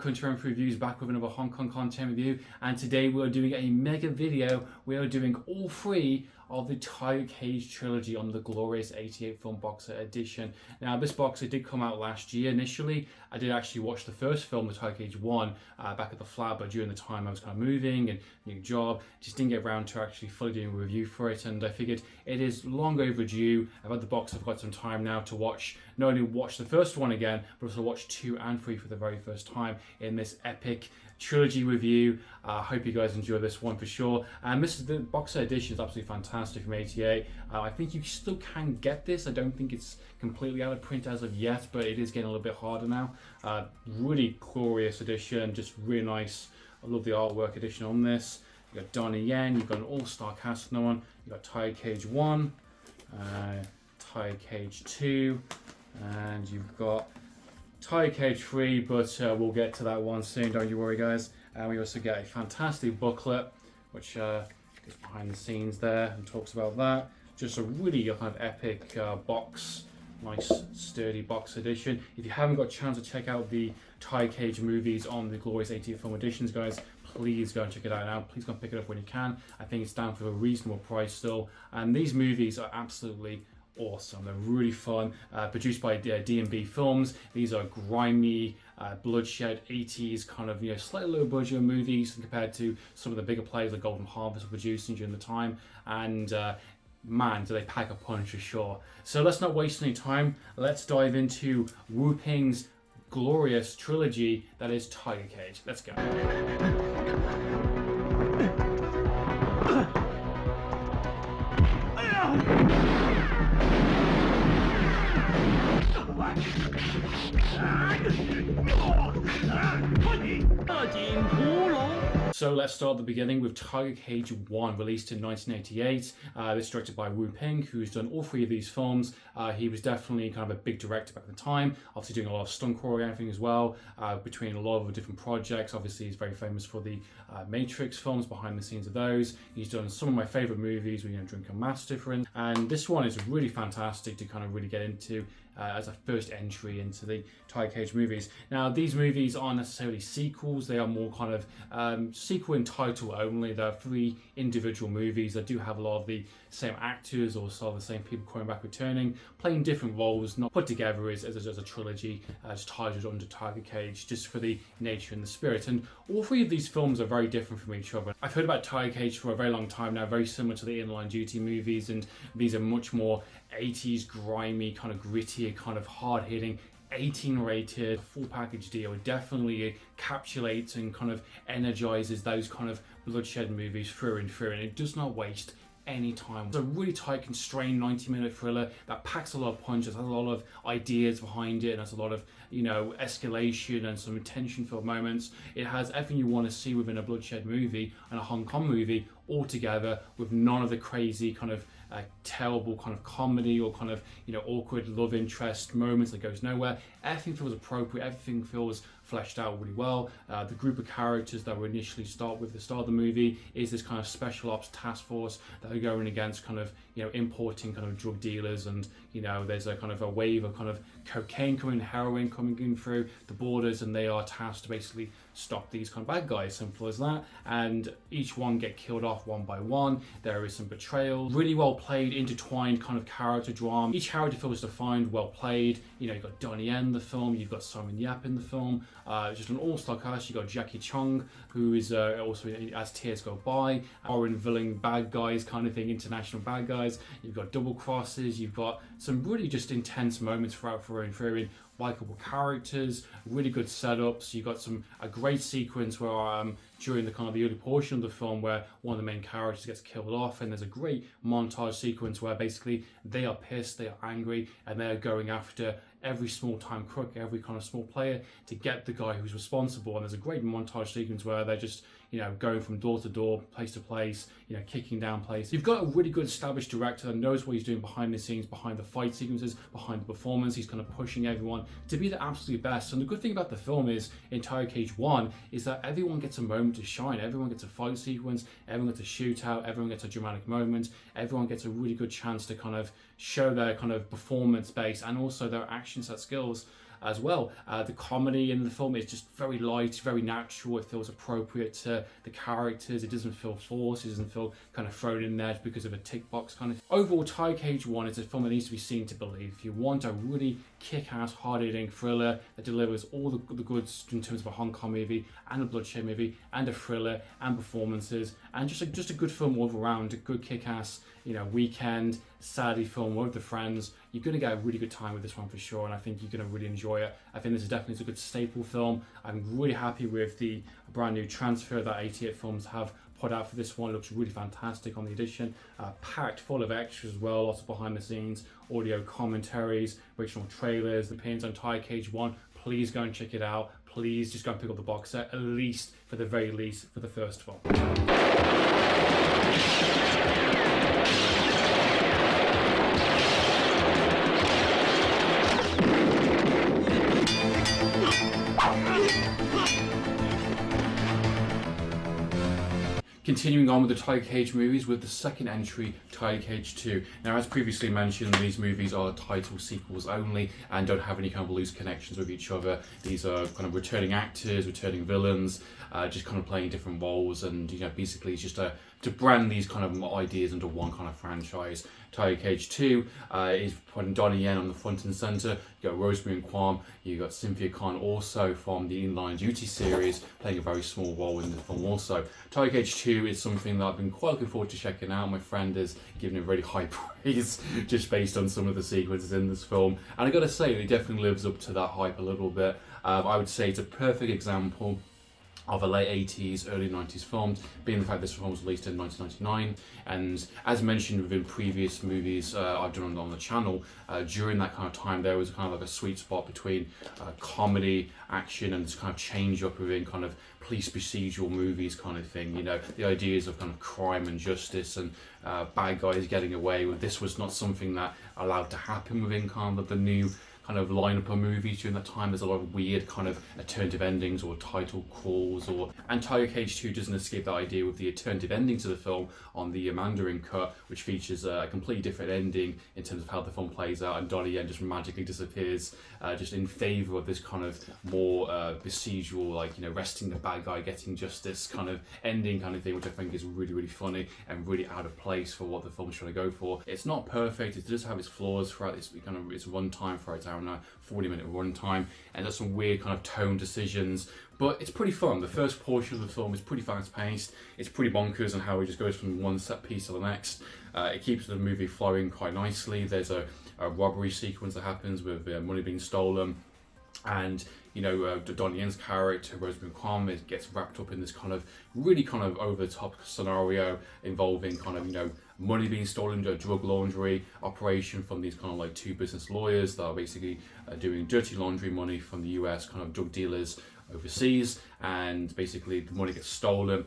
welcome to Amphlett Reviews, back with another Hong Kong content review, and today we're doing a mega video. We are doing all three of the Tiger Cage trilogy on the glorious 88 film box set edition. Now this box set did come out last year initially. I did actually watch the first film, the Tiger Cage 1, back at the flat, but during the time I was kind of moving and new job, just didn't get around to actually fully doing a review for it, and I figured it is long overdue. I've had the box, I've got some time now to not only watch the first one again, but also watch 2 and 3 for the very first time in this epic trilogy review. I hope you guys enjoy this one for sure. And this is the box set edition is absolutely fantastic from 88. I think you still can get this. I don't think it's completely out of print as of yet, but it is getting a little bit harder now. Really glorious edition, just really nice. I love the artwork edition on this. You got Donnie Yen, you've got an all-star cast on one. You got Tiger Cage 1, Tiger Cage 2, and you've got Tiger Cage 3, but we'll get to that one soon, don't you worry guys. And we also get a fantastic booklet, which is behind the scenes there and talks about that. Just a really kind of epic box, nice sturdy box edition. If you haven't got a chance to check out the Tiger Cage movies on the glorious 88 film editions, guys, please go and check it out now. Please go and pick it up when you can. I think it's down for a reasonable price still, and these movies are absolutely awesome. They're really fun, produced by D&B Films. These are grimy, bloodshed 80s kind of, slightly low budget movies compared to some of the bigger players like Golden Harvest were producing during the time, and man, do they pack a punch for sure. So let's not waste any time. Let's dive into Wu Ping's glorious trilogy that is Tiger Cage. Let's go. So let's start at the beginning with Tiger Cage 1, released in 1988. This is directed by Wu Ping, who's done all 3 of these films. He was definitely kind of a big director back at the time, obviously doing a lot of stunt choreographing as well, between a lot of different projects. Obviously he's very famous for the Matrix films, behind the scenes of those. He's done some of my favourite movies, Drunken Master, for instance. And this one is really fantastic to kind of really get into as a first entry into the Tiger Cage movies. Now these movies aren't necessarily sequels, they are more kind of sequel in title only. There are 3 individual movies that do have a lot of the same actors or some of the same people coming back, returning, playing different roles, not put together as a trilogy, just titled under Tiger Cage, just for the nature and the spirit. And all 3 of these films are very different from each other. I've heard about Tiger Cage for a very long time now, very similar to the In Line Duty movies, and these are much more 80s grimy, kind of gritty, kind of hard-hitting, 18 rated, full package deal. It definitely encapsulates and kind of energizes those kind of bloodshed movies through and through, and it does not waste any time. It's a really tight, constrained 90-minute thriller that packs a lot of punches, has a lot of ideas behind it, and has a lot of escalation and some tension-filled moments. It has everything you want to see within a bloodshed movie and a Hong Kong movie all together, with none of the crazy kind of terrible kind of comedy or kind of awkward love interest moments that goes nowhere. Everything feels appropriate, everything feels fleshed out really well. The group of characters that we initially start with at the start of the movie is this kind of special ops task force that are going against kind of importing kind of drug dealers, and there's a kind of a wave of kind of cocaine coming, heroin coming in through the borders, and they are tasked to basically stop these kind of bad guys, simple as that. And each one get killed off one by one. There is some betrayal, really well played, intertwined kind of character drama. Each character feels defined, well played. You've got Donnie Yen in the film, you've got Simon Yap in the film, just an all-star cast. You've got Jackie Chung, who is also, as tears go by, foreign villain bad guys kind of thing, international bad guys. You've got double crosses, you've got some really just intense moments throughout through and through, likable characters, really good setups. You got a great sequence where during the kind of the early portion of the film where one of the main characters gets killed off, and there's a great montage sequence where basically they are pissed, they are angry, and they're going after every small time crook, every kind of small player to get the guy who's responsible. And there's a great montage sequence where they're just going from door to door, place to place, kicking down places. You've got a really good established director that knows what he's doing behind the scenes, behind the fight sequences, behind the performance. He's kind of pushing everyone to be the absolute best. And the good thing about the film is, in Tiger Cage 1, is that everyone gets a moment to shine. Everyone gets a fight sequence, everyone gets a shootout, everyone gets a dramatic moment, everyone gets a really good chance to kind of show their kind of performance base and also their action set skills. as well. The comedy in the film is just very light, very natural. It feels appropriate to the characters. It doesn't feel forced. It doesn't feel kind of thrown in there because of a tick box kind of. Overall, Tiger Cage 1 is a film that needs to be seen to believe. If you want a really kick-ass, hard-hitting thriller that delivers all the goods in terms of a Hong Kong movie and a bloodshed movie and a thriller and performances and just a good film all around, a good kick-ass, weekend, Saturday film with the friends, you're going to get a really good time with this one for sure, and I think you're going to really enjoy it. I think this is definitely a good staple film. I'm really happy with the brand new transfer that 88 Films have put out for this one. It looks really fantastic on the edition, packed full of extras as well, lots of behind the scenes, audio commentaries, original trailers, the pins on Tiger Cage 1. Please go and check it out. Please just go and pick up the box set, at least, for the very least, for the first film. Continuing on with the Tiger Cage movies with the second entry, Tiger Cage 2. Now, as previously mentioned, these movies are title sequels only and don't have any kind of loose connections with each other. These are kind of returning actors, returning villains, just kind of playing different roles, and basically it's just to brand these kind of ideas into one kind of franchise. Tiger Cage 2 is putting Donnie Yen on the front and centre. You got Rosemary and Kwan, you got Cynthia Khan also from the In-Line Duty series, playing a very small role in the film also. Tiger Cage 2 is something that I've been quite looking forward to checking out. My friend has given it really high praise just based on some of the sequences in this film. And I gotta say, it definitely lives up to that hype a little bit. I would say it's a perfect example of a late 80s, early 90s film, being the fact this film was released in 1999. And as mentioned within previous movies I've done on the channel, during that kind of time there was kind of like a sweet spot between comedy, action, and this kind of change up within kind of police procedural movies kind of thing. The ideas of kind of crime and justice and bad guys getting away with. This was not something that allowed to happen within kind of the new kind of lineup of movies during that time. There's a lot of weird kind of alternative endings or title calls, and Tiger Cage 2 doesn't escape that idea with the alternative ending to the film on the Mandarin cut, which features a completely different ending in terms of how the film plays out, and Donnie Yen just magically disappears, just in favour of this kind of more procedural, like resting the bad guy, getting justice kind of ending kind of thing, which I think is really, really funny and really out of place for what the film's trying to go for. It's not perfect. It does have its flaws throughout its kind of its runtime, for its hour and a 40-minute runtime, and there's some weird kind of tone decisions, but it's pretty fun. The first portion of the film is pretty fast paced. It's pretty bonkers on how it just goes from one set piece to the next. It keeps the movie flowing quite nicely. There's a robbery sequence that happens with money being stolen, and Donnie Yen's character, Rosemary Kwan, gets wrapped up in this kind of really kind of over-the-top scenario involving kind of money being stolen, a drug laundry operation from these kind of like two business lawyers that are basically doing dirty laundry money from the US kind of drug dealers overseas, and basically the money gets stolen.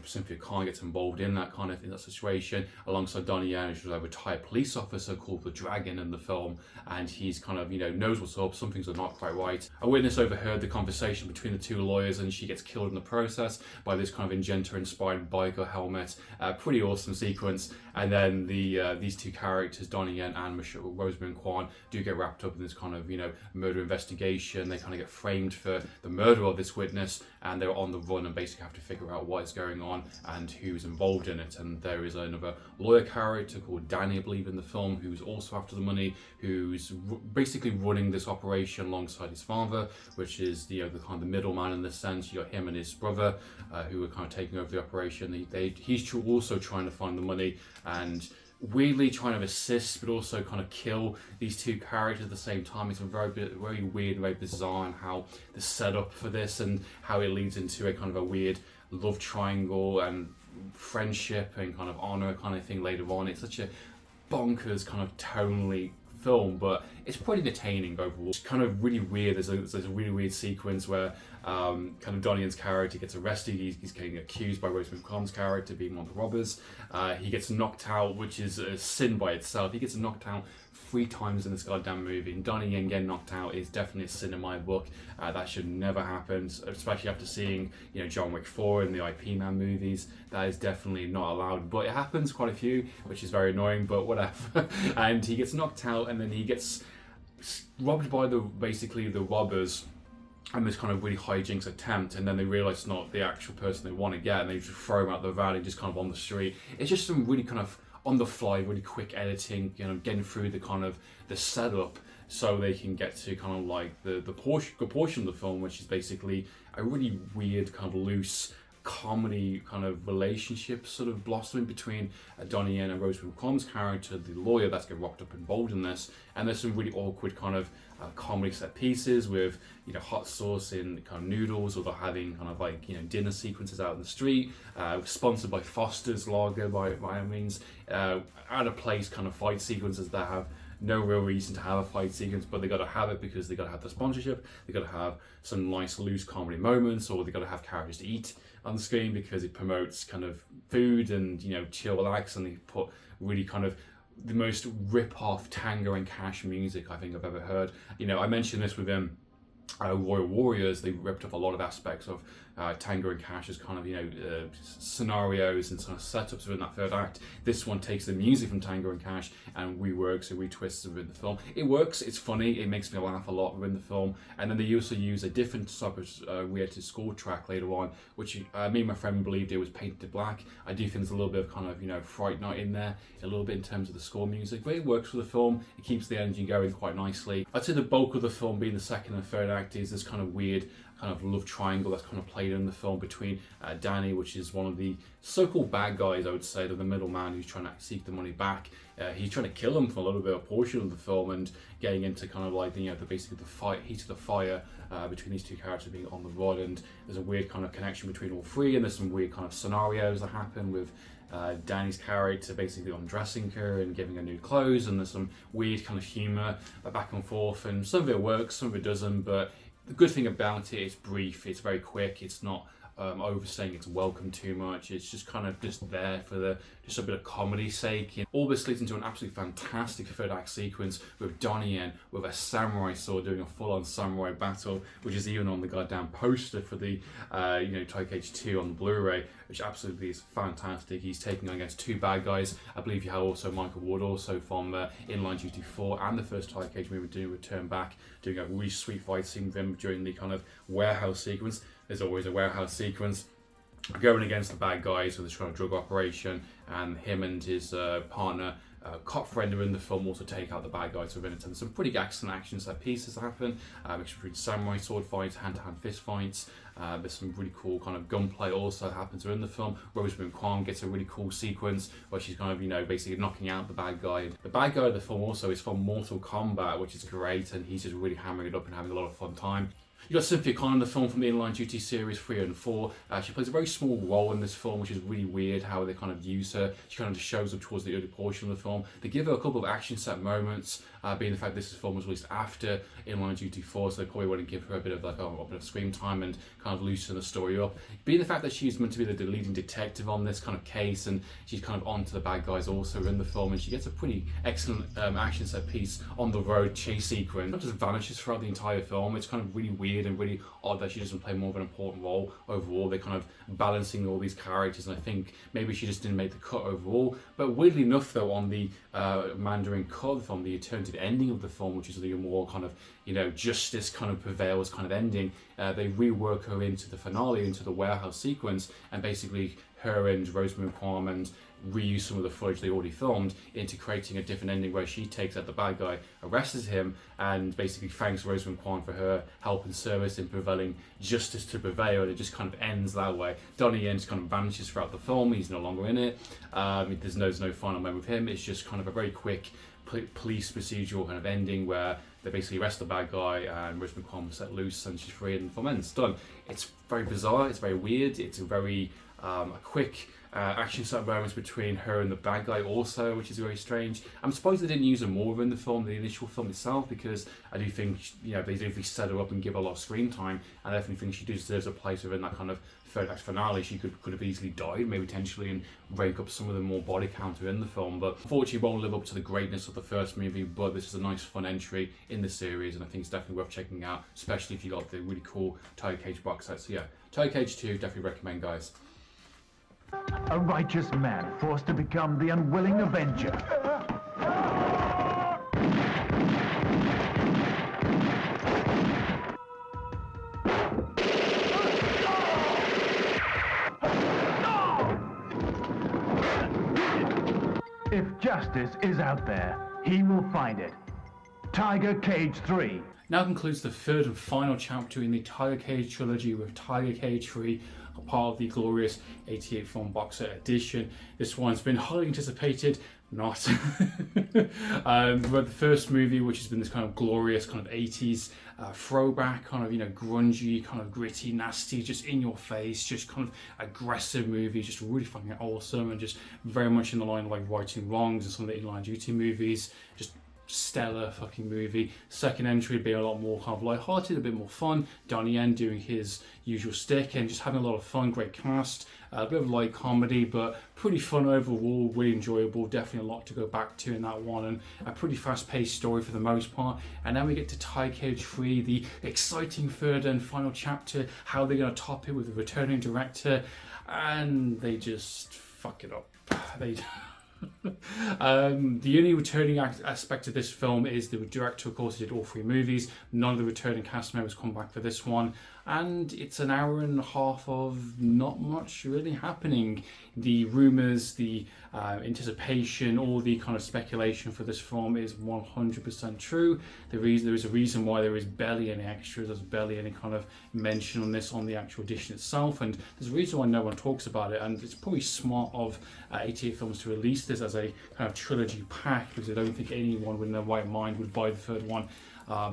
Cynthia Khan gets involved in that kind of in that situation alongside Donnie Yen, who's a retired police officer called the Dragon in the film, and he's kind of knows what's up. Some things are not quite right. A witness overheard the conversation between the two lawyers, and she gets killed in the process by this kind of Injector-inspired biker helmet. Pretty awesome sequence. And then these two characters, Donnie Yen and Rosemary Kwan, do get wrapped up in this kind of murder investigation. They kind of get framed for the murder of this witness, and they're on the run and basically have to figure out what is going on and who's involved in it. And there is another lawyer character called Danny, I believe, in the film, who's also after the money, who's basically running this operation alongside his father, which is the kind of the middleman in this sense. You got him and his brother who are kind of taking over the operation. He's also trying to find the money and weirdly trying to assist but also kind of kill these two characters at the same time. It's very weird and very bizarre, and how the setup for this and how it leads into a kind of a weird love triangle and friendship and kind of honor kind of thing later on. It's such a bonkers kind of tonally film, but it's pretty entertaining overall. It's kind of really weird. There's a really weird sequence where kind of Donnie Yen's character gets arrested. He's getting accused by Rosemary Kwan's character being one of the robbers. He gets knocked out, which is a sin by itself. He gets knocked out 3 times in this goddamn movie, and Donnie Yen getting knocked out is definitely a sin in my book. That should never happen, especially after seeing John Wick 4 and the IP Man movies. That is definitely not allowed, but it happens quite a few, which is very annoying, but whatever. And he gets knocked out, and then he gets robbed by basically the robbers, and this kind of really hijinks attempt, and then they realise it's not the actual person they want to get, and they just throw him out the van just kind of on the street. It's just some really kind of on the fly, really quick editing, getting through the setup, so they can get to kind of like the portion of the film, which is basically a really weird kind of loose comedy kind of relationship sort of blossoming between Donnie and Rosamund Pike's character, the lawyer that's get rocked up involved in this. And there's some really awkward kind of comedy set pieces with hot sauce in kind of noodles, or they're having kind of like dinner sequences out in the street, sponsored by Foster's Lager by all means, out of place kind of fight sequences that have no real reason to have a fight sequence, but they got to have it because they got to have the sponsorship. They got to have some nice loose comedy moments, or they got to have characters to eat on the screen because it promotes kind of food and chill, relax. And they put really kind of the most rip-off Tango and Cash music I think I've ever heard. I mentioned this with Royal Warriors. They ripped up a lot of aspects of Tango and Cash's kind of scenarios and sort of setups within that third act. This one takes the music from Tango and Cash and reworks and retwists it within the film. It works, it's funny, it makes me laugh a lot within the film. And then they also use a different type of weird score track later on, which me and my friend believed it was painted black. I do think there's a little bit of kind of Fright Night in there, a little bit in terms of the score music, but it works for the film. It keeps the energy going quite nicely. I'd say the bulk of the film, being the second and third act, is this kind of weird kind of love triangle that's kind of played in the film between Danny, which is one of the so-called bad guys, I would say, the middleman who's trying to seek the money back. He's trying to kill him for a little bit, a portion of the film, and getting into kind of like basically the fight, heat of the fire between these two characters being on the rod. And there's a weird kind of connection between all three, and there's some weird kind of scenarios that happen with Danny's character basically undressing her and giving her new clothes, and there's some weird kind of humour back and forth, and some of it works, some of it doesn't. But the good thing about it, it's brief, it's very quick, it's not overstaying its welcome too much. It's just kind of just there for just a bit of comedy's sake. And all this leads into an absolutely fantastic third act sequence with Donnie in with a samurai sword doing a full-on samurai battle, which is even on the goddamn poster for the Trilogy Cage 2 on the Blu-ray, which absolutely is fantastic. He's taking on against two bad guys. I believe you have also Michael Wood, also from Inline Duty 4 and the first Trilogy Cage movie, doing return back, doing a really sweet fight scene with him during the kind of warehouse sequence. There's always a warehouse sequence going against the bad guys with this kind of drug operation, and him and his partner, cop friend, are in the film, also take out the bad guys within it. And there's some pretty excellent action set pieces that happen, mixed between samurai sword fights, hand-to-hand fist fights. There's some really cool kind of gunplay also happens within the film. Rosamund Pike gets a really cool sequence where she's kind of, basically knocking out the bad guy. The bad guy of the film also is from Mortal Kombat, which is great, and he's just really hammering it up and having a lot of fun time. You got Cynthia Connor in the film from the Inline Duty series 3 and 4. She plays a very small role in this film, which is really weird how they kind of use her. She kind of just shows up towards the early portion of the film. They give her a couple of action set moments, being the fact this film was released after Inline Duty 4, so they probably want to give her a bit of screen time and kind of loosen the story up. Being the fact that she's meant to be the leading detective on this kind of case, and she's kind of onto the bad guys also in the film, and she gets a pretty excellent action set piece on the road chase sequence. It just vanishes throughout the entire film. It's kind of really weird and really odd that she doesn't play more of an important role overall. They're kind of balancing all these characters, and I think maybe she just didn't make the cut overall. But weirdly enough, though, on the Mandarin cut of the film, the alternative ending of the film, which is the more kind of justice kind of prevails kind of ending, they rework her into the finale, into the warehouse sequence, and basically her and Rosamund Pike and reuse some of the footage they already filmed into creating a different ending where she takes out the bad guy, arrests him, and basically thanks Rosamund Pike for her help and service in prevailing justice to prevail, and it just kind of ends that way. Donnie Yen just kind of vanishes throughout the film. He's no longer in it. There's no final moment with him. It's just kind of a very quick police procedural kind of ending where they basically arrest the bad guy and Rosamund Pike is set loose and she's free, and the film ends. Done. It's very bizarre, it's very weird, it's a very a quick action set moments between her and the bad guy also, which is very strange. I'm surprised they didn't use her more in the film, the initial film itself, because I do think they definitely set her up and give her a lot of screen time, and I definitely think she deserves a place within that kind of third act finale. She could have easily died, maybe potentially, and rake up some of the more body count in the film, but unfortunately won't live up to the greatness of the first movie. But this is a nice fun entry in the series, and I think it's definitely worth checking out, especially if you got the really cool Trilogy Cage box set. So yeah, Trilogy Cage 2, definitely recommend, guys. A righteous man forced to become the unwilling avenger. If justice is out there, he will find it. Tiger Cage 3. Now concludes the third and final chapter in the Tiger Cage trilogy with Tiger Cage 3, a part of the glorious 88 film box set edition. This one's been highly anticipated, not. But the first movie, which has been this kind of glorious kind of 80s throwback, kind of, you know, grungy, kind of gritty, nasty, just in your face, just kind of aggressive movie, just really fucking awesome, and just very much in the line of like Righting Wrongs and some of the In-Line Duty movies. Just stellar fucking movie. Second entry being a lot more kind of light-hearted, a bit more fun. Donnie doing his usual stick and just having a lot of fun. Great cast, a bit of light comedy, but pretty fun overall, really enjoyable. Definitely a lot to go back to in that one, and a pretty fast-paced story for the most part. And then we get to Tiger Cage 3, the exciting third and final chapter. How they're going to top it with a returning director, and they just fuck it up. The only returning aspect of this film is the director, of course, did all three movies. None of the returning cast members come back for this one, and it's an hour and a half of not much really happening. The rumours, the anticipation, all the kind of speculation for this film is 100% true. There is a reason why there is barely any extras, there's barely any kind of mention on this on the actual edition itself, and there's a reason why no one talks about it. And it's probably smart of 88 Films to release this as a kind of trilogy pack, because I don't think anyone with their right mind would buy the third one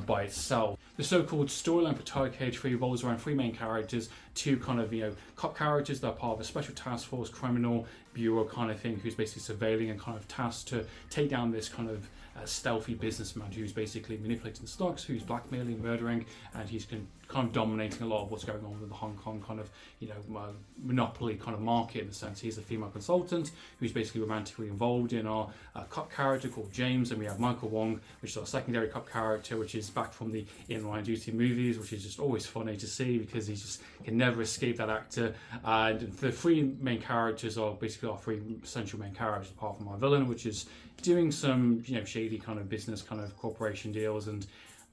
by itself. The so-called storyline for Tiger Cage 3 revolves around three main characters, two kind of, you know, cop characters that are part of a special task force criminal bureau kind of thing, who's basically surveilling and kind of tasked to take down this kind of stealthy businessman who's basically manipulating stocks, who's blackmailing, murdering, and he's kind of dominating a lot of what's going on with the Hong Kong kind of, you know, monopoly kind of market, in the sense he's a female consultant who's basically romantically involved in our cop character called James, and we have Michael Wong, which is our secondary cop character, which is back from the In-Line Duty movies, which is just always funny to see because he just can never escape that actor. And the three main characters are basically our three essential main characters, apart from our villain, which is doing some, you know, shady kind of business kind of corporation deals. And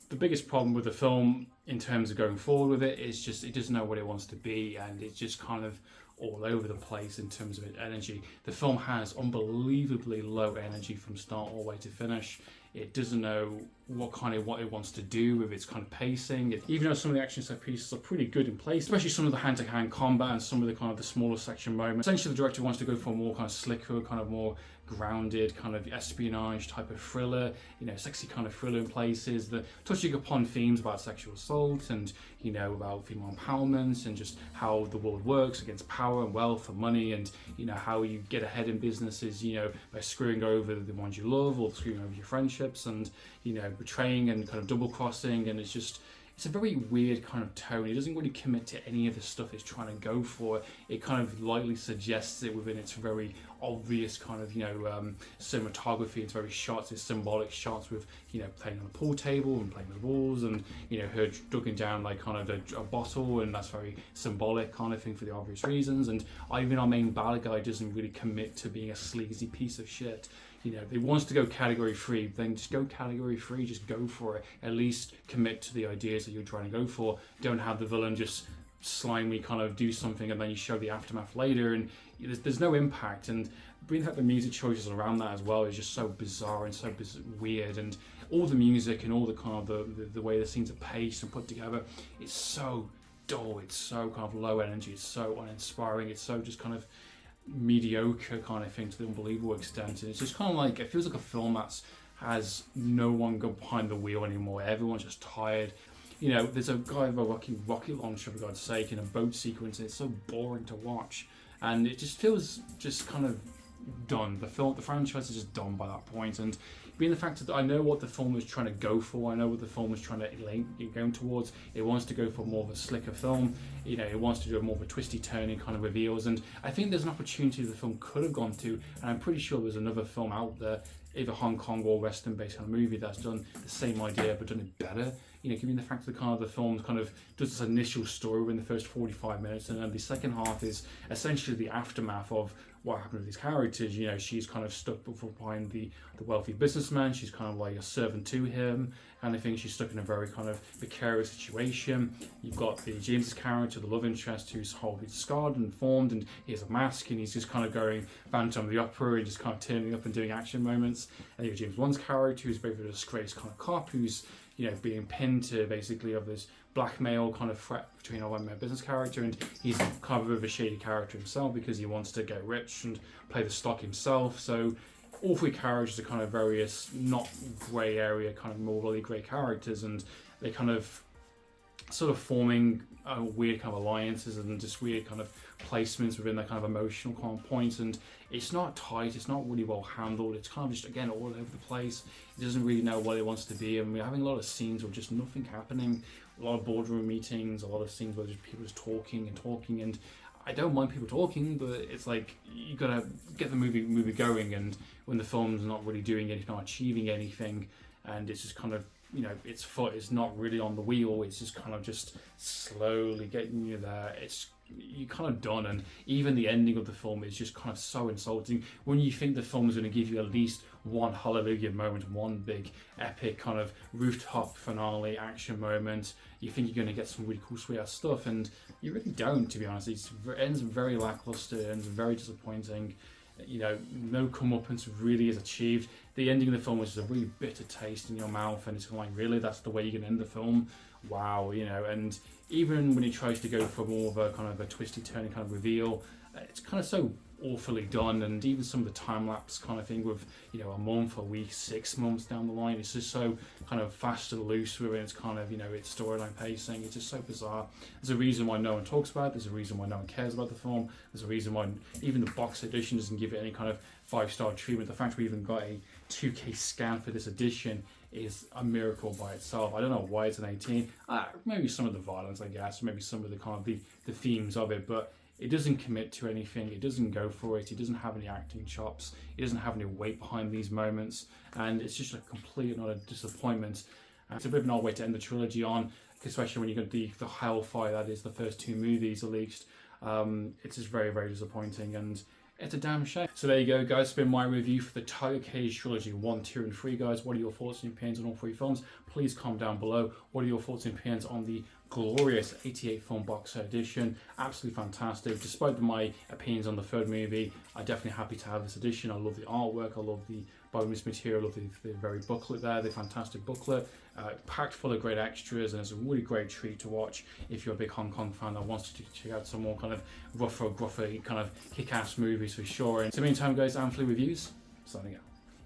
the biggest problem with the film in terms of going forward with it is just it doesn't know what it wants to be, and it's just kind of all over the place in terms of its energy. The film has unbelievably low energy from start all the way to finish. It doesn't know what it wants to do with its kind of pacing. Even though some of the action set pieces are pretty good in place, especially some of the hand-to-hand combat and some of the kind of the smaller section moments. Essentially, the director wants to go for a more kind of slicker, kind of more grounded kind of espionage type of thriller, you know, sexy kind of thriller in places, the touching upon themes about sexual assault and, you know, about female empowerment and just how the world works against power and wealth and money, and, you know, how you get ahead in businesses, you know, by screwing over the ones you love or screwing over your friendships, and, you know, betraying and kind of double crossing. And it's a very weird kind of tone. It doesn't really commit to any of the stuff it's trying to go for. It kind of lightly suggests it within its very obvious kind of, you know, cinematography. It's very shots, it's symbolic shots with, you know, playing on the pool table and playing with walls, and, you know, her ducking down like kind of a bottle, and that's very symbolic kind of thing for the obvious reasons. And even our main bad guy doesn't really commit to being a sleazy piece of shit. You know, if it wants to go category 3, then just go category 3, just go for it. At least commit to the ideas that you're trying to go for. Don't have the villain just slimy kind of do something and then you show the aftermath later, and there's no impact. And being that the music choices around that as well is just so bizarre and so weird, and all the music and all the kind of the way the scenes are paced and put together, it's so dull, it's so kind of low energy, it's so uninspiring, it's so just kind of mediocre kind of thing to the unbelievable extent. And it's just kind of like, it feels like a film that has no one go behind the wheel anymore. Everyone's just tired. You know, there's a guy with a rocket launcher, for God's sake, in a boat sequence, and it's so boring to watch, and it just feels just kind of done. The franchise is just done by that point. And being the fact that I know what the film was trying to go for, I know what the film was trying to go towards. It wants to go for more of a slicker film. You know, it wants to do more of a twisty turning kind of reveals, and I think there's an opportunity the film could have gone to, and I'm pretty sure there's another film out there, either Hong Kong or Western based on a movie that's done the same idea but done it better. you know, given the fact that kind of the film kind of does this initial story in the first 45 minutes, and then the second half is essentially the aftermath of what happened with these characters. You know, she's kind of stuck behind the wealthy businessman. She's kind of like a servant to him, kind of thing. She's stuck in a very kind of precarious situation. You've got the James's character, the love interest, who's wholly scarred and formed, and he has a mask, and he's just kind of going Phantom of the Opera and just kind of turning up and doing action moments. And you have James Wan's character, who's basically a disgraced kind of cop, who's, you know, being pinned to basically of this blackmail kind of threat between our business character, and he's kind of a bit of a shady character himself because he wants to get rich and play the stock himself. So all three characters are kind of various, not grey area, kind of morally grey characters, and they kind of sort of forming weird kind of alliances and just weird kind of placements within their kind of emotional kind of points. And it's not tight, it's not really well handled, it's kind of just, again, all over the place. It doesn't really know what it wants to be, and we're having a lot of scenes where just nothing happening, a lot of boardroom meetings, a lot of scenes where just people just talking, and I don't mind people talking, but it's like you gotta get the movie going, and when the film's not really doing anything, not achieving anything, and it's just kind of, you know, its foot is not really on the wheel, it's just kind of just slowly getting you there, you're kind of done. And even the ending of the film is just kind of so insulting when you think the film is going to give you at least one hallelujah moment, one big epic kind of rooftop finale action moment. You think you're going to get some really cool sweet ass stuff, and you really don't, to be honest. It ends very lackluster, ends very disappointing. You know, no comeuppance really is achieved. The ending of the film was just a really bitter taste in your mouth, and it's kind of like, really, that's the way you're going to end the film? Wow, you know. And even when he tries to go for more of a kind of a twisty turning kind of reveal, it's kind of so awfully done. And even some of the time lapse kind of thing with, you know, a month, a week, 6 months down the line, it's just so kind of fast and loose within its kind of, you know, its storyline pacing. It's just so bizarre. There's a reason why no one talks about it. There's a reason why no one cares about the film. There's a reason why even the box edition doesn't give it any kind of 5-star treatment. The fact we even got a 2K scan for this edition is a miracle by itself. I don't know why it's an 18. Maybe some of the violence, I guess, maybe some of the kind of the themes of it, but it doesn't commit to anything. It doesn't go for it. It doesn't have any acting chops. It doesn't have any weight behind these moments, and it's just a complete and utter disappointment. It's a bit of an odd way to end the trilogy on, especially when you get the hellfire that is the first two movies at least. It's just very, very disappointing, and it's a damn shame. So there you go, guys. It's been my review for the Tiger Cage Trilogy 1, 2, and 3, guys. What are your thoughts and opinions on all three films? Please comment down below. What are your thoughts and opinions on the glorious 88 film box set edition? Absolutely fantastic. Despite my opinions on the third movie, I'm definitely happy to have this edition. I love the artwork. I love the bonus material. I love the very booklet there, the fantastic booklet. Packed full of great extras, and it's a really great treat to watch if you're a big Hong Kong fan that wants to check out some more kind of rougher, kind of kick-ass movies for sure. And in the meantime, guys, Amphlett Reviews, signing out.